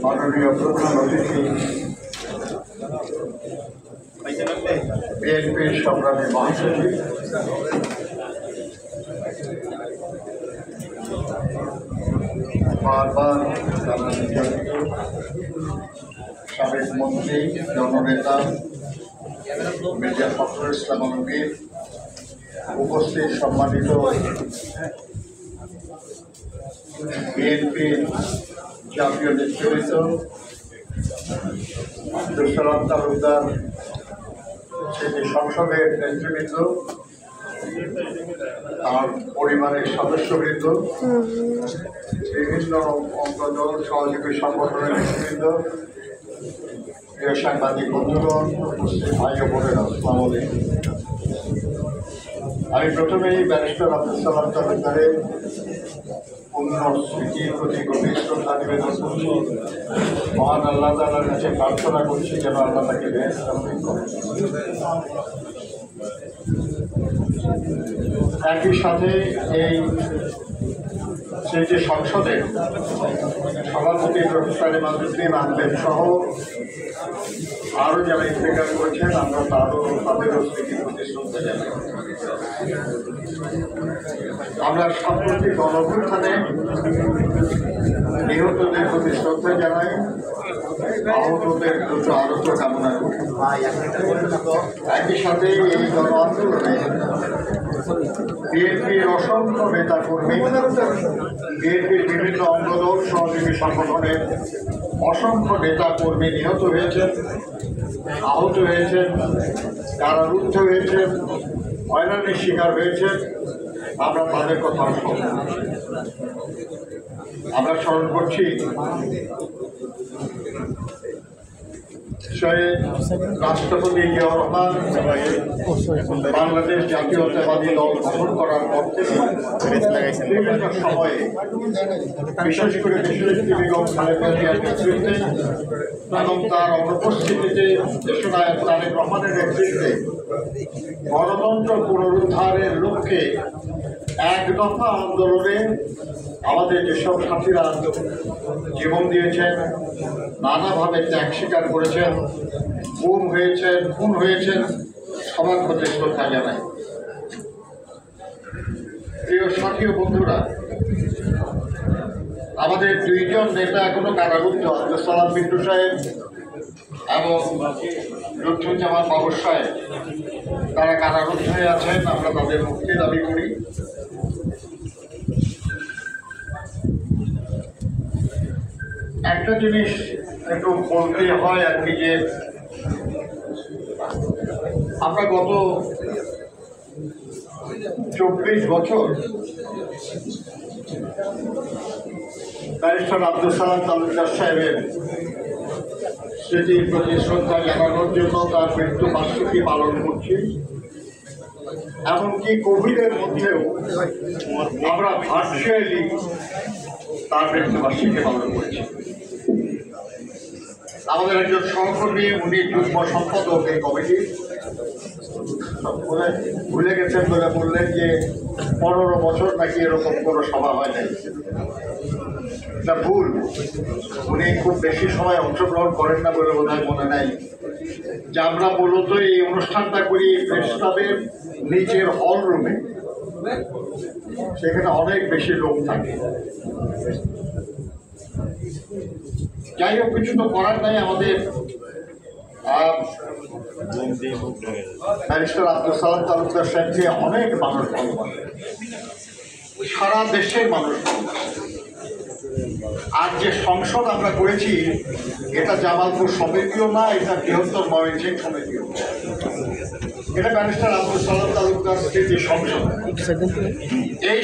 মাননীয় প্রধান অতিথি বিএনপির সংগ্রামী মহাসচিব বারবার সাবেক মন্ত্রী জননেতা মির্জা ফখরুল ইসলাম আলমগীর, উপস্থিত সম্মানিত বিএনপির জাতীয় নেতৃবৃন্দ, আব্দুল সালাম তালুকদার সেটি সংসদের নেতৃবৃন্দ, তার পরিবারের সদস্যবৃন্দ, বিভিন্ন অঙ্গদল সহযোগী সংগঠনের নেতৃবৃন্দ, প্রিয় সাংবাদিক বন্ধুগণ, উপস্থিত ভাই ও বোনেরা, আসসালামু আলাইকুম। আমি প্রথমেই ব্যারিস্টার আব্দুল সালাম তালুকদারের পূর্ণ স্মৃতির প্রতি গভীর শ্রদ্ধা নিবেদন করছি। মহান আল্লাহ তাআলার কাছে প্রার্থনা করছি যেন আল্লাহ তাকে বেশ তৌফিক করেন। একই সাথে এই স্মৃতি সংসদের সভাপতি প্রফেসর ইমাদুদ্দিন আহমেদ সহ আরও যারা ইন্তেকাল করেছেন, আমরা তাদেরও স্মৃতির প্রতি শ্রদ্ধা জানাই। আমরা সম্প্রতি গণঅভ্যুত্থানে নিহতদের প্রতি শ্রদ্ধা জানাই, আহতদের দ্রুত আরোগ্য কামনা করি। একই সাথে এই গণ আন্দোলনে বিএনপির অসংখ্য নেতাকর্মী, বিএনপির বিভিন্ন অঙ্গদল সহযোগী সংগঠনের অসংখ্য নেতাকর্মী নিহত হয়েছেন, আহত হয়েছেন, কারারুদ্ধ হয়েছেন, হয়রানির শিকার হয়েছেন। আমরা তাদের কথা আমরা স্মরণ করছি রাষ্ট্রপতি জিয়াউর রহমান বাংলাদেশ জাতীয়তাবাদী দল গঠন করার পর থেকে বিভিন্ন সময়ে, বিশেষ করে দেশনেত্রী বেগম খালেদা জিয়ার নেতৃত্বে এবং তার অনুপস্থিতিতে দেশনায়ক তারেক রহমানের নেতৃত্বে গণতন্ত্র পুনরুদ্ধারের লক্ষ্যে এক দফা আন্দোলনে আমাদের যেসব সাথীরা জীবন দিয়েছেন, নানাভাবে ত্যাগ স্বীকার করেছেন, গুম হয়েছেন, খুন হয়েছেন, সবার প্রতি শ্রদ্ধা জানাই। প্রিয় সাথী ও বন্ধুরা, আমাদের দুইজন নেতা এখনো কারারুদ্ধ, আব্দুল সালাম বিট্টু সাহেব এবং লুৎফুজ্জামান বাবর সাহেব, তারা কারারুদ্ধ হয়ে আছেন। আমরা তাদের মুক্তি দাবি করি। একটা জিনিস একটু বলতে হয় আর কি, যে আমরা গত 24 বছর ব্যারিস্টার আব্দুল সালাম তালুকদার সাহেবের স্মৃতির প্রতি শ্রদ্ধা জানানোর জন্য তার মৃত্যু বার্ষিকী পালন করছি। এমনকি কোভিডের মধ্যেও আমরা ভার্চুয়ালি তার মৃত্যু বার্ষিকী পালন করেছি। আমাদের একজন সহকর্মী, উনি যুগ্ম সম্পাদক এই কমিটির, ভুলে গেছেন বলে বললেন যে 15 বছর নাকি এরকম কোনো সভা হয় নাই। এটা ভুল। উনি খুব বেশি সময় অংশগ্রহণ করেন না বলে বোধহয় মনে নাই। যে আমরা মূলত এই অনুষ্ঠানটা করি প্রেস ক্লাবের নিচের হল রুমে, সেখানে অনেক বেশি লোক থাকে। যাই হোক, কিছু তো করার নাই। আমাদের ব্যারিস্টার আব্দুল সালাম তালুকদার সাহেবকে অনেক মানুষ ভালোবাসে, সারা দেশের মানুষ ভালোবাসে। আর যে সংসদ আমরা করেছি, এটা জামালপুর সমিতিও না, এটা বৃহত্তর ময়মনসিংহ সমিতিও। এটা ব্যারিস্টার আব্দুল সালাম তালুকদার স্মৃতি সংসদ। এই